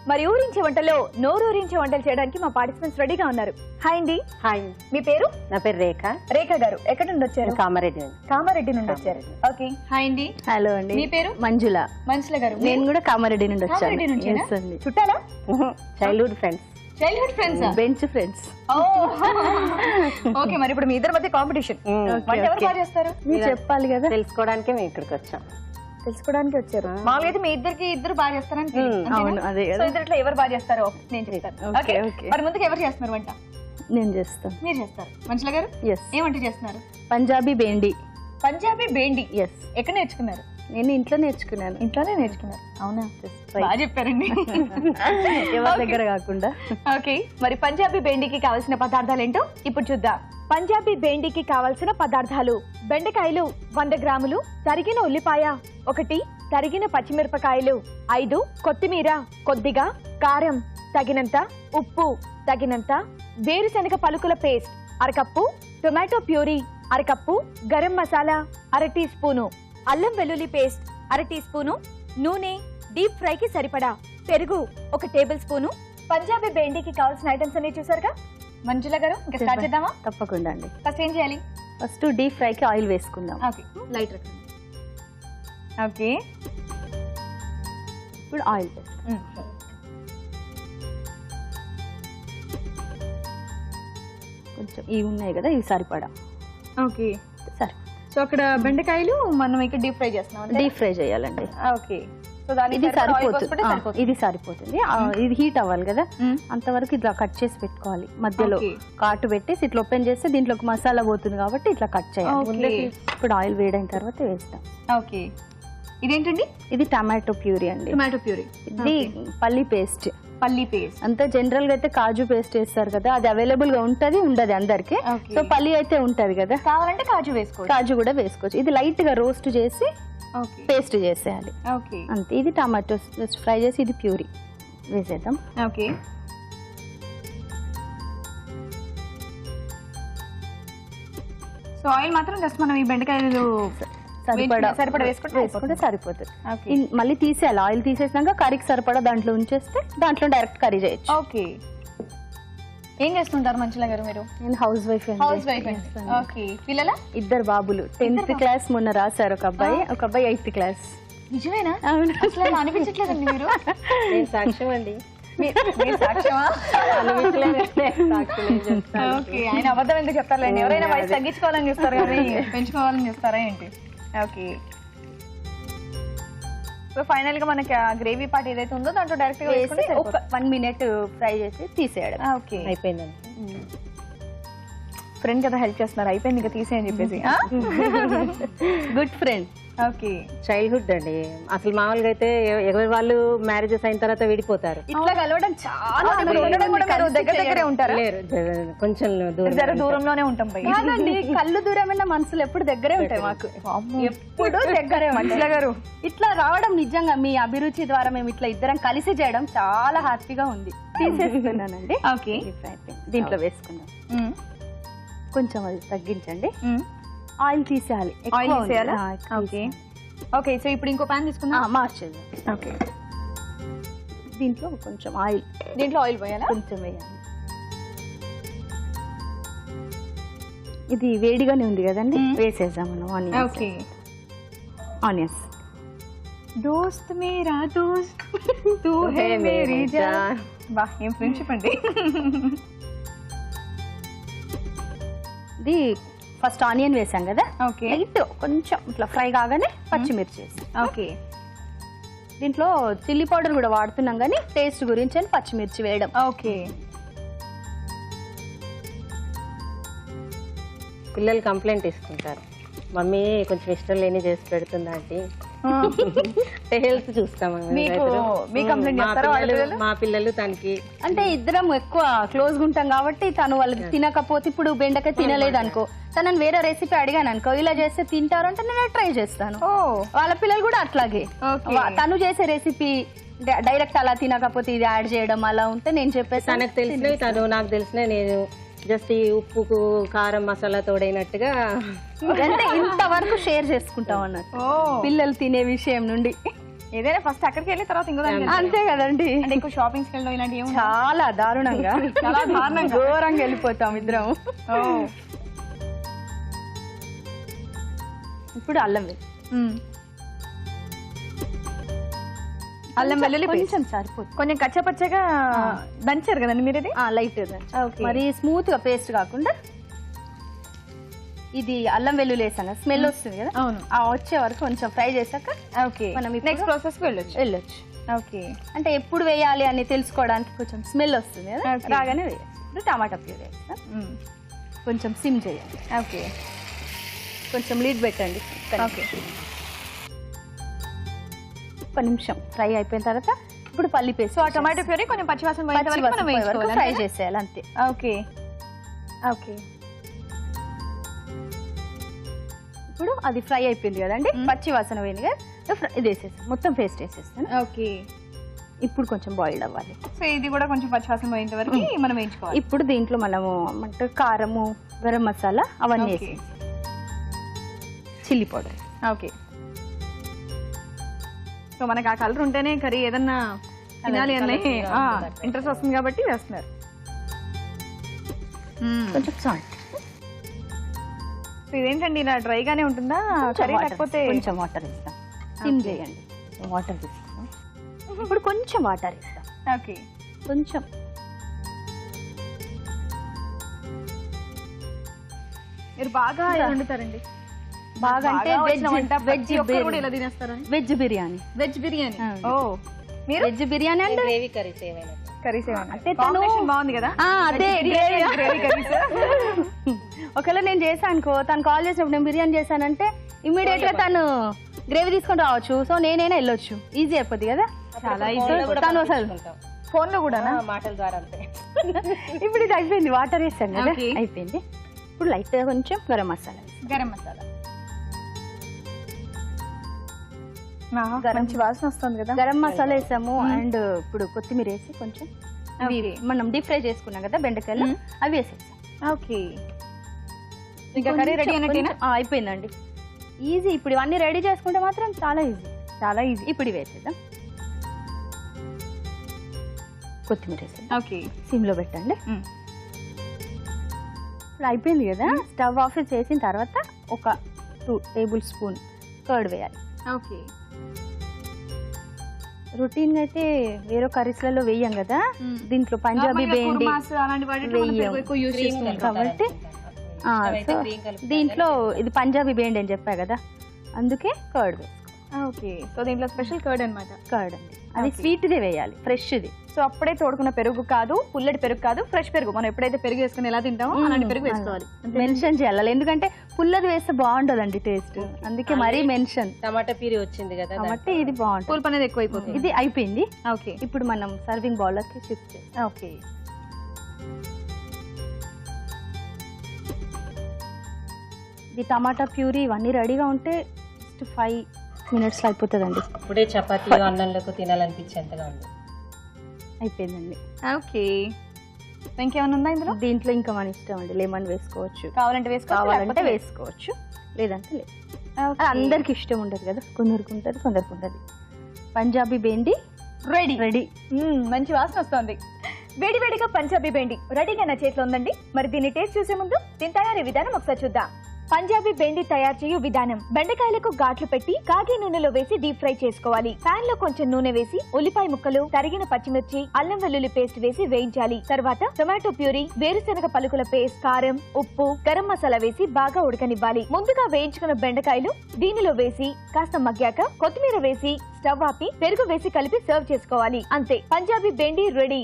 మరి ఊరించే వంటలో నోరూరించే వంటలు చేయడానికి మా పార్టిసిపెంట్స్ రెడీగా ఉన్నారు. హాయ్ అండి. హాయ్. మీ పేరు? నా పేరు రేఖ. రేఖ గారు ఎక్కడి నుండి వచ్చారు? కామారెడ్డి నుండి వచ్చారు. ఓకే. హాయ్ అండి. హలో అండి. మీ పేరు? మంజుల. మంజుల గారు. నేను కూడా కామారెడ్డి నుండి వచ్చాను. చుట్టాలా? Childhood friends. Childhood friends. Bench friends. Okay. మరి ఇప్పుడు మీ ఇద్దరి మధ్య కాంపిటీషన్. ఎవరు బాగా చేస్తారు? మీరు చెప్పాలి కదా. తెలుసుకోవడానికే మేము ఇక్కడికి వచ్చాం. తెలుసుకోవడానికి వచ్చారు. మామూలుగా అయితే మీ ఇద్దరు బాగా చేస్తారని. అవును, అదే కదా. సో ఇద్దరిలో ఎవరు బాగా చేస్తారో నేను చెప్తాను. ఓకే. మరి ముందుకు ఎవరు చేస్తున్నారు వంట? నేను చేస్తాను. మీరు చేస్తారు. మంజుల గారు ఏం వంట చేస్తున్నారు? పంజాబీ బేండి. పంజాబీ బేండి. ఎస్. ఎక్కడ నేర్చుకున్నారు? నేను ఇంట్లో నేర్చుకున్నాను. ఇంట్లోనే నేర్చుకున్నారు. అవునా? బాగా చెప్పారండి. ఎవరి దగ్గర కాకుండా. ఓకే. మరి పంజాబీ బేండికి కావాల్సిన పదార్థాలు ఏంటో ఇప్పుడు చూద్దాం. పంజాబీ బేండికి కావాల్సిన పదార్థాలు: బెండకాయలు 100 గ్రాములు, తరిగిన ఉల్లిపాయ 1, తరిగిన పచ్చిమిరపకాయలు 5, కొత్తిమీర కొద్దిగా, కారం తగినంత, ఉప్పు తగినంత, వేరుశనగ పలుకుల paste 1/2 cup, tomato puree 1/2 cup, garam masala 1/2 teaspoon, అల్లం వెల్లుల్లి పేస్ట్ 1/2 టీ స్పూను, నూనె డీప్ ఫ్రైకి సరిపడా, పెరుగు 1 టేబుల్ స్పూను. పంజాబీ బేండికి కావాల్సిన ఐటమ్స్ అన్ని చూసారుగా. మంజుల గారు ఇంకా స్టార్ట్ చేద్దామా? తప్పకుండా అండి. ఫస్ట్ ఏం చేయాలి? ఫస్ట్ డీప్ ఫ్రైకి ఆయిల్ వేసుకుందాం. ఓకే. లైట్ రకండి. ఓకే. ఇప్పుడు ఆయిల్ వేస్తాం. కొంచెం ఇవి ఉన్నాయి కదా, ఇవి సరిపడా. ఓకే. సరే. సో అక్కడ బెండకాయలు మనం ఇక్కడ డీప్ ఫ్రై చేస్తున్నాం. డీప్ ఫ్రై చేయాలండి. ఓకే. సో దానికి ఇది సరిపోతుంది. ఇది సరిపోతుంది. ఇది హీట్ అవ్వాలి కదా, అంతవరకు ఇట్లా కట్ చేసి పెట్టుకోవాలి. మధ్యలో కాటు పెట్టేసి ఇట్లా ఓపెన్ చేస్తే దీంట్లోకి మసాలా పోతుంది కాబట్టి ఇట్లా కట్ చేయాలి. ఇప్పుడు ఆయిల్ వేడైన తర్వాత వేస్తాం. ఓకే. ఇదేంటండి? ఇది టమాటో ప్యూరీ అండి. Tomato puree. ఇది పల్లి పేస్ట్. పల్లి పేస్ట్. అంతా జనరల్ గా అయితే కాజు పేస్ట్ వేస్తారు కదా, అది అవైలబుల్ గా ఉంటది ఉండదు అందరికి. సో పల్లి అయితే ఉంటది కదా, కావాలంటే కాజు వేసుకోవచ్చు. కాజు కూడా వేసుకోవచ్చు. ఇది లైట్ గా రోస్ట్ చేసి పేస్ట్ చేసేయాలి. ఓకే. అంతే. ఇది టమాటో ఫ్రై చేసి ఇది ప్యూరీ వేసేద్దాం. ఓకే. సో ఆయిల్ మాత్రం జస్ట్ మనం ఈ బెండకాయలు సరిపడా వేసుకుంటే సరిపోతుంది. మళ్ళీ తీసేయాలి. ఆయిల్ తీసేసినాక కర్రీకి సరిపడా దాంట్లో ఉంచేస్తే దాంట్లో డైరెక్ట్ కర్రీ చేయొచ్చు. ఓకే. ఏం చేస్తుంటారు మంజుల గారు మీరు? నేను హౌస్ వైఫ్. ఓకే. పిల్లల? 2 బాబులు. 10th క్లాస్ మొన్న రాశారు. ఒక అబ్బాయి 8th క్లాస్. నిజమేనా? అసలు అనిపించట్లేదండి మీరు? నేను సాక్ష్యం అండి. ఆయన అబద్ధం ఎందుకు చెప్తారులేండి. ఎవరైనా వయసు తగ్గించుకోవాలని చూస్తారు కానీ పెంచుకోవాలని చూస్తారా ఏంటి? ఓకే. సో ఫైనల్ గా మనకి గ్రేవీ పార్ట్ ఏదైతే ఉందో దాంట్లో డైరెక్ట్ గా వేసుకుంటే ఒక 1 minute ఫ్రై చేసి తీసేయడం. ఓకే. అయిపోయిందండి. ఫ్రెండ్ కదా హెల్ప్ చేస్తున్నారు. అయిపోయింది ఇంకా తీసేయని చెప్పేసి. Good friend. ఓకే. చైల్డ్హుడ్ అండి. అసలు మామూలుగా అయితే ఎవరి వాళ్ళు మ్యారేజెస్ అయిన తర్వాత విడిపోతారు. ఇట్లా కలవడం చాలా దగ్గరే ఉంటారు. కొంచెం దూరంలోనే ఉంటాం. కాదండి, కళ్ళు దూరమైన మనసులు ఎప్పుడు దగ్గరే ఉంటాయి మాకు. ఎప్పుడు దగ్గరే. మంజుల గారు ఇట్లా రావడం నిజంగా మీ అభిరుచి ద్వారా మేము ఇట్లా ఇద్దరం కలిసి చేయడం చాలా హ్యాపీగా ఉంది. తీసేస్తున్నానండి. ఓకే. దీంట్లో వేసుకుందాం. కొంచెం అది తగ్గించండి. ఆయిల్ తీసేయాలి. ఆయిల్ తీసేయాలా? ఓకే. ఓకే. సో ఇప్పుడు ఇంకో ప్యాన్ తీసుకుందాం. మార్చేది. ఓకే. దీంట్లో కొంచెం ఆయిల్. దీంట్లో ఆయిల్ పోయాలా? కొంచెం వేయాలి. ఇది వేడిగానే ఉంది కదండి, వేసేద్దాం మనం ఆనియన్స్. ఓకే. ఆనియన్స్. దోస్త్ మేరా దోస్త్ తూ హై మేరీ జాన్. బా, ఏం ఫ్రెండ్షిప్ అండి. ఇది ఫస్ట్ ఆనియన్ వేసాం కదా. ఓకే. లైట్ కొంచెం ఇట్లా ఫ్రై కాగానే పచ్చిమిర్చి వేసాం. ఓకే. దీంట్లో చిల్లీ పౌడర్ కూడా వాడుతున్నాం కానీ టేస్ట్ గురించి అని పచ్చిమిర్చి వేయడం. ఓకే. పిల్లలు కంప్లైంట్ ఇస్తుంటారు, మమ్మీ కొంచెం ఇష్టం లేని చేసి పెడుతుందా అంటే. హెల్త్ చూస్తామండి. మా పిల్లలు తనకి అంటే ఇద్దరం ఎక్కువ క్లోజ్ గా ఉంటాం కాబట్టి తను వాళ్ళకి తినకపోతే, ఇప్పుడు బెండకాయ తినలేదు అనుకో, తనని వేరే రెసిపీ అడిగాను అనుకో, ఇలా చేస్తే తింటారు అంటే నేను ట్రై చేస్తాను. వాళ్ళ పిల్లలు కూడా అట్లాగే. తను చేసే రెసిపీ డైరెక్ట్ అలా తినకపోతే ఇది యాడ్ చేయడం అలా ఉంటే నేను చెప్పేసి తనకు తెలిసినవి తను నాకు తెలిసిన నేను జస్ట్ ఈ ఉప్పుకు కారం మసాలా తోడైనట్టుగా అంటే ఇంతవరకు షేర్ చేసుకుంటాం అన్నట్టు పిల్లలు తినే విషయం నుండి. ఏదైనా ఫస్ట్ అక్కడికి వెళ్ళి తర్వాత ఇంకో దానికి అంతే కదండి. అంటే ఎక్కువ షాపింగ్స్కి వెళ్ళడం ఇలాంటి ఏమి చాలా దారుణంగా చాలా దారుణంగా ఘోరంగా వెళ్ళిపోతాం ఇద్దరం. ఇప్పుడు అల్లం అల్లం వెల్లుల్లి కొంచెం సరిపోతుంది. కొంచెం కచ్చపచ్చగా దంచారు కదండి మీరు ఇది. లైట్ మరి స్మూత్ గా పేస్ట్ కాకుండా ఇది అల్లం వెల్లుల్లి వేసాను స్మెల్ వస్తుంది కదా. అవును. ఆ వచ్చే వరకు కొంచెం ఫ్రై చేశాక ఓకే మనం నెక్స్ట్ ప్రాసెస్ వెళ్ళొచ్చు. ఓకే. అంటే ఎప్పుడు వేయాలి అని తెలుసుకోవడానికి కొంచెం స్మెల్ వస్తుంది కదా. Okay. రాగానే వేయాలి. ఇప్పుడు టమాటా ప్యూరీ వేస్తాం. కొంచెం సిమ్ చేయాలి. ఓకే. కొంచెం లీడ్ పెట్టండి. ఓకే. ఒక నిమిషం ఫ్రై అయిపోయిన తర్వాత ఇప్పుడు పల్లి పేస్ట్. సో ఆ టొమాటో ప్యూరీ కొంచెం పచ్చివాసన పోయేంత వరకు మనం వేయించుకోవాలి. ఫ్రై చేసేయాలి అంతే. ఓకే. ఓకే. ఇప్పుడు అది ఫ్రై అయిపోయింది కదండి. పచ్చి వాసన పోయింది కదా. ఇది వేసేస్తాను మొత్తం పేస్ట్ వేసేస్తాను. ఓకే. ఇప్పుడు కొంచెం బాయిల్డ్ అవ్వాలి. సో ఇది కూడా కొంచెం పచ్చివాసన పోయేంత వరకు మనం వేయించుకోవాలి. ఇప్పుడు దీంట్లో మనము అంటే కారము గరం మసాలా అవన్నీ వేసి చిల్లీ పౌడర్. ఓకే. సో మనకు ఆ కలర్ ఉంటేనే కర్రీ ఏదన్నా తినాలి అనే ఇంట్రెస్ట్ వస్తుంది కాబట్టి వేస్తున్నారు. కొంచెం సాల్ట్. సో ఇదేంటండి ఇలా డ్రైగానే ఉంటుందా కర్రీ? లేకపోతే కొంచెం వాటర్ ఇస్తాం. సిమ్ చేయండి. వాటర్ ఇస్తాం. ఇప్పుడు కొంచెం వాటర్ ఇస్తాం. ఓకే. కొంచెం మీరు బాగా వండుతారండి. బాగా అంటే వెజ్ బిర్యానీ. వెజ్ బిర్యానీ. ఓ మీరు వెజ్ బిర్యానీ అంటే గ్రేవీ కర్రీస్ ఏమైనా కర్రీస్ అంటే తను బాగుంది కదా. అదే గ్రేవీ కర్రీస్. ఒకవేళ నేను చేశాను అనుకో, తను కాల్ చేసినప్పుడు నేను బిర్యానీ చేశానంటే ఇమ్మీడియట్ గా తను గ్రేవీ తీసుకొని రావచ్చు. సో నేనైనా వెళ్ళొచ్చు. ఈజీ అయిపోద్ది కదా. చాలా ఈజీ. తను అసలు ఫోన్ లో కూడా మాటల ద్వారా అంతే. ఇప్పుడు ఇది అయిపోయింది. వాటర్ వేసాను కదా. Okay. అయిపోయింది. ఇప్పుడు లైట్ గా కొంచెం గరం మసాలా. గరం మసాలా. మంచి వాసన వస్తుంది కదా. గరం మసాలా వేసాము. అండ్ ఇప్పుడు కొత్తిమీర వేసి కొంచెం మనం డీప్ ఫ్రై చేసుకున్నాం కదా బెండకాయలు, అవి వేసేసాం. ఓకే. ఇంకా కర్రీ రెడీ అయినట్టేనా? అయిపోయిందండి. ఈజీ. ఇప్పుడు ఇవన్నీ రెడీ చేసుకుంటే మాత్రం చాలా ఈజీ. చాలా ఈజీ. ఇప్పుడు ఇవి వేసేద్దాం. కొత్తిమీర వేసేద్దాం. ఓకే. సిమ్ లో పెట్టండి. ఇప్పుడు అయిపోయింది కదా. స్టవ్ ఆఫ్ చేసిన తర్వాత ఒక 2 టేబుల్ స్పూన్ కర్డ్ వేయాలి. ఓకే. రొటీన్ గా అయితే వేరే కర్రీస్లలో వేయం కదా. దీంట్లో పంజాబీ బేండి కాబట్టి దీంట్లో ఇది పంజాబీ బేండి అని చెప్పా కదా, అందుకే కర్డ్ వేసుకో. ఓకే. సో దీంట్లో స్పెషల్ కర్డ్ అన్నమాట. కర్డ్ అండి. అది స్వీట్ దే వేయాలి, ఫ్రెష్ ది. సో అప్పుడే తోడుకున్న పెరుగు కాదు, పుల్లటి పెరుగు కాదు, ఫ్రెష్ పెరుగు. మనం ఎప్పుడైతే పెరుగు వేసుకుని ఎలా తింటామో అలాంటి పెరుగు వేసుకోవాలి. మెన్షన్ చేయాలి, ఎందుకంటే పుల్లది వేస్తే బాగుంటదండి టేస్ట్. అందుకే మరీ మెన్షన్. టమాటా ప్యూరీ వచ్చింది కదా కాబట్టి ఇది బాగుంటుంది. పులుపు అనేది ఎక్కువ అయిపోతుంది. ఇది అయిపోయింది. ఓకే. ఇప్పుడు మనం సర్వింగ్ బౌలర్ కి షిఫ్ట్ చేస్తాం. ఓకే. ఇది టమాటా ప్యూరీ ఇవన్నీ రెడీగా ఉంటే జస్ట్ 5 minutes లో అయిపోతుందండి. ఇప్పుడే చపాతీ అన్నంలోకి తినాలనిపించేంతగా ఉంది. అయిపోయిందండి. ఓకే. ఇంకేమైనా ఉందా ఇందులో? దీంట్లో ఇంకా మన ఇష్టం అండి. లెమన్ వేసుకోవచ్చు, కావాలంటే వేసుకోవచ్చు, లేదంటే లేదు. అందరికి ఇష్టం ఉండదు కదా, కొందరికి ఉంటుంది, కొందరికి ఉండదు. పంజాబీ బేండి రెడీ. మంచి వాసన వస్తుంది. వేడి వేడిగా పంజాబీ బేండి రెడీగా నా చేతిలో ఉందండి. మరి దీన్ని టేస్ట్ చూసే ముందు దీని తయారీ విధానం ఒకసారి చూద్దాం. పంజాబీ బెండి తయారు చేయు విధానం: బెండకాయలకు ఘాట్లు పెట్టి కాగే నూనెలో వేసి డీప్ ఫ్రై చేసుకోవాలి. పాన్ లో కొంచెం నూనె వేసి ఉల్లిపాయ ముక్కలు, తరిగిన పచ్చిమిర్చి, అల్లం వెల్లుల్లి పేస్ట్ వేసి వేయించాలి. తర్వాత టొమాటో ప్యూరీ, వేరుశనగ పలుకుల పేస్ట్, కారం, ఉప్పు, గరం మసాలా వేసి బాగా ఉడకనివ్వాలి. ముందుగా వేయించుకున్న బెండకాయలు దీనిలో వేసి కాస్త మగ్గాక కొత్తిమీర వేసి స్టవ్ ఆపి పెరుగు వేసి కలిపి సర్వ్ చేసుకోవాలి. అంతే, పంజాబీ బెండి రెడీ.